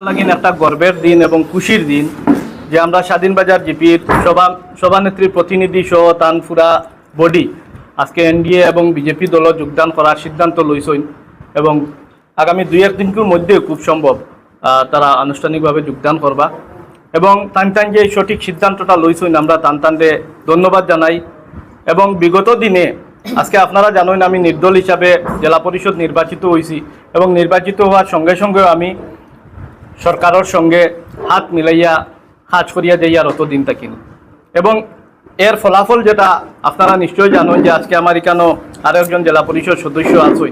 লাগিন একটা গর্বের দিন এবং খুশির দিন যে আমরা স্বাধীনবাজার জিপির সভানেত্রীর প্রতিনিধি সহ তানপুরা বডি আজকে এনডিএ এবং বিজেপি দল যোগদান করার সিদ্ধান্ত লইছেন এবং আগামী 2-1 দিনের মধ্যে খুব সম্ভব তারা আনুষ্ঠানিকভাবে যোগদান করবা এবং টান যে সঠিক সিদ্ধান্তটা লইছেন আমরা টানটানরে ধন্যবাদ জানাই। এবং বিগত দিনে আজকে আপনারা জানেন আমি নির্দল হিসাবে জেলা পরিষদ নির্বাচিত হয়েছি এবং নির্বাচিত হওয়ার সঙ্গে সঙ্গে আমি সরকারের সঙ্গে হাত মিলাইয়া কাজ করিয়া যাইয়া অতদিন থাকিন এবং এর ফলাফল যেটা আপনারা নিশ্চয়ই জানেন যে আজকে আমার এখানেও আরও একজন জেলা পরিষদ সদস্য আছই।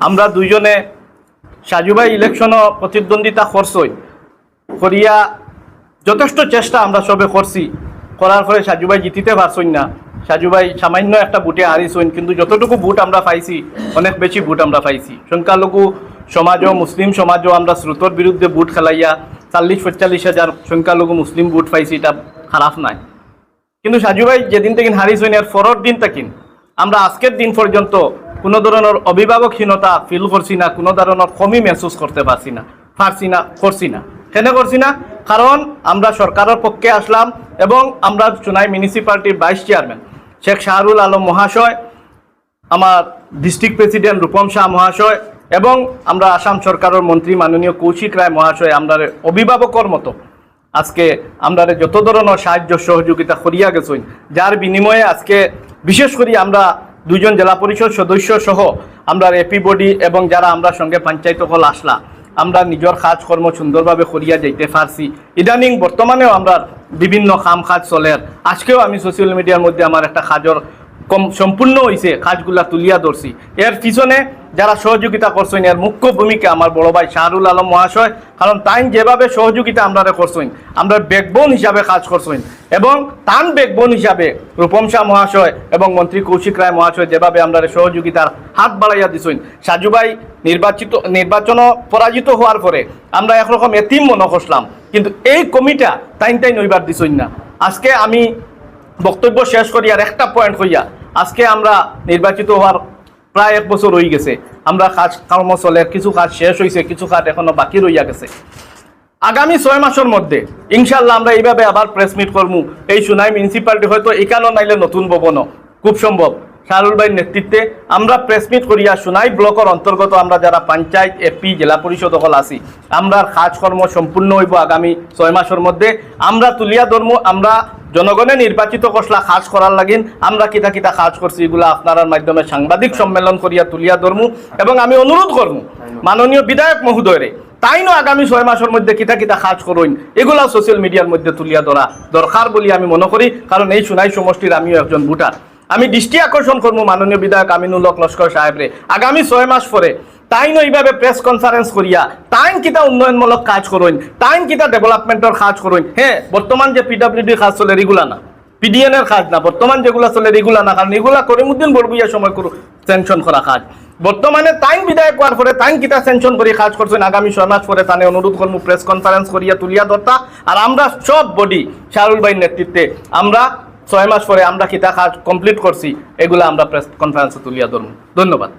আমরা দুইজনে সাজুভাই ইলেকশনও প্রতিদ্বন্দ্বিতা করছই করিয়া যথেষ্ট চেষ্টা আমরা সবে করছি করার পরে সাজুভাই জিতিতে পারছই না। সাজুভাই সামান্য একটা বুটে হারিয়েছেন কিন্তু যতটুকু বুট আমরা পাইছি অনেক বেশি বুট আমরা পাইছি। সংখ্যালঘু সমাজও মুসলিম সমাজও আমরা স্রোতর বিরুদ্ধে বুট খেলাইয়া 40-45 হাজার সংখ্যালঘু মুসলিম বুট পাইছি, এটা খারাপ নাই। কিন্তু সাজুভাই যেদিন থেকে হারিয়েছেন এর পরের দিন থাকিন আমরা আজকের দিন পর্যন্ত কোনো ধরনের অভিভাবকহীনতা ফিল করছি না, কোনো ধরনের কমি মেহসুস করতে করছি না। কেন করছি না? কারণ আমরা সরকারের পক্ষে আসলাম এবং আমরা চুনাই মিউনিসিপ্যালিটির ভাইস চেয়ারম্যান শেখ শাহরুল আলম মহাশয়, আমার ডিস্ট্রিক্ট প্রেসিডেন্ট রূপম শাহ মহাশয় এবং আমরা আসাম সরকারের মন্ত্রী মাননীয় কৌশিক রায় মহাশয় আমরা অভিভাবকর মতো আজকে আমরা যত ধরনের সাহায্য সহযোগিতা করিয়া গেছেন, যার বিনিময়ে আজকে বিশেষ করে আমরা দুজন জেলা পরিষদ সদস্য সহ আমরা এপি বডি এবং যারা আমরা সঙ্গে পঞ্চায়েত হল আসলা আমরা নিজের কাজকর্ম সুন্দরভাবে করিয়া যাইতে পারছি। ইদানিং বর্তমানেও আমরা বিভিন্ন কাজ চলের। আজকেও আমি সোশ্যাল মিডিয়ার মধ্যে আমার একটা কাজের সম্পূর্ণ হয়েছে, কাজগুলা তুলিয়া ধরছি। এর পিছনে যারা সহযোগিতা করছেন এর মুখ্য ভূমিকা আমার বড় ভাই শাহরুল আলম মহাশয়, কারণ তাই যেভাবে সহযোগিতা আমরা করছেন আমরা ব্যাকবোন হিসাবে কাজ করছেন এবং তান ব্যাকবোন হিসাবে রূপম শাহ মহাশয় এবং মন্ত্রী কৌশিক রায় মহাশয় যেভাবে আমরা সহযোগিতার হাত বাড়াইয়া দিছেন। সাজুভাই নির্বাচন পরাজিত হওয়ার পরে আমরা একরকম এতিম মনে করলাম, কিন্তু এই কমিটা তাই নইবার দিছেন না। আজকে আমি বক্তব্য শেষ করি আর একটা পয়েন্ট হইয়া, আজকে আমরা নির্বাচিত হওয়ার প্রায় 1 বছর হয়ে গেছে, আমরা কাজ কর্ম চলে, কিছু কাজ শেষ হয়েছে, কিছু কাজ এখনো বাকি রইয়া গেছে। আগামী 6 মাসের মধ্যে ইনশাল্লাহ আমরা এইভাবে আবার প্রেস মিট করবো। এই সুনাই মিউনিসিপ্যালিটি হয়তো এখানেও নাইলে নতুন ভবনও খুব সম্ভব শাহরুল ভাইয়ের নেতৃত্বে আমরা প্রেস মিট করিয়া সুনাই ব্লকের অন্তর্গত আমরা যারা পঞ্চায়েত এপি জেলা পরিষদ সকল আছি আমরা কাজকর্ম সম্পূর্ণ হইব আগামী 6 মাসের মধ্যে। আমরা তুলিয়া ধর্ম আমরা জনগণে নির্বাচিত করলা কাজ করার লাগিন আমরা কিতা কিতা কাজ করছি এগুলো আপনার মাধ্যমে সাংবাদিক সম্মেলন করিয়া তুলিয়া ধর্ম এবং আমি অনুরোধ করবো মাননীয় বিধায়ক মহোদয়রে তাইনো আগামী 6 মাসের মধ্যে কিতা কিতা কাজ করুন এগুলা সোশ্যাল মিডিয়ার মধ্যে তুলিয়া ধরা দরকার বলে আমি মনে করি। কারণ এই সুনাই সমষ্টির আমিও একজন ভোটার। আমি দৃষ্টি আকর্ষণ করবো মাননীয় বিধায়ক আমিনুল হক লস্কর সাহেবরে আগামী 6 মাস পরে তাইনো এইভাবে প্রেস কনফারেন্স করিয়া তাইন কিতা উন্নয়নমূলক কাজ করুন, তাইন কিতা ডেভেলপমেন্টের কাজ করুন। হ্যাঁ, বর্তমান যে পিডব্লিউডির কাজ চলে রেগুলা না, পিডিএন এর কাজ না, বর্তমান যেগুলা চলে রেগুলা না, কারণ এগুলা করিমুদ্দিন বড়ভুইয়া সময় স্যাংশন করা কাজ। বর্তমানে তাইন বিধায়ক হওয়ার পরে তাইন কিতা স্যাংশন করে কাজ করছেন আগামী 6 মাস পরে তানে অনুরোধ করবো প্রেস কনফারেন্স করিয়া তুলিয়া ধরতা। আর আমরা সব বডি শাহরুল ভাইয়ের নেতৃত্বে আমরা 6 মাস পরে আমরা কিতা কাজ কমপ্লিট করছি এগুলা আমরা প্রেস কনফারেন্সে তুলিয়া ধরবো। ধন্যবাদ।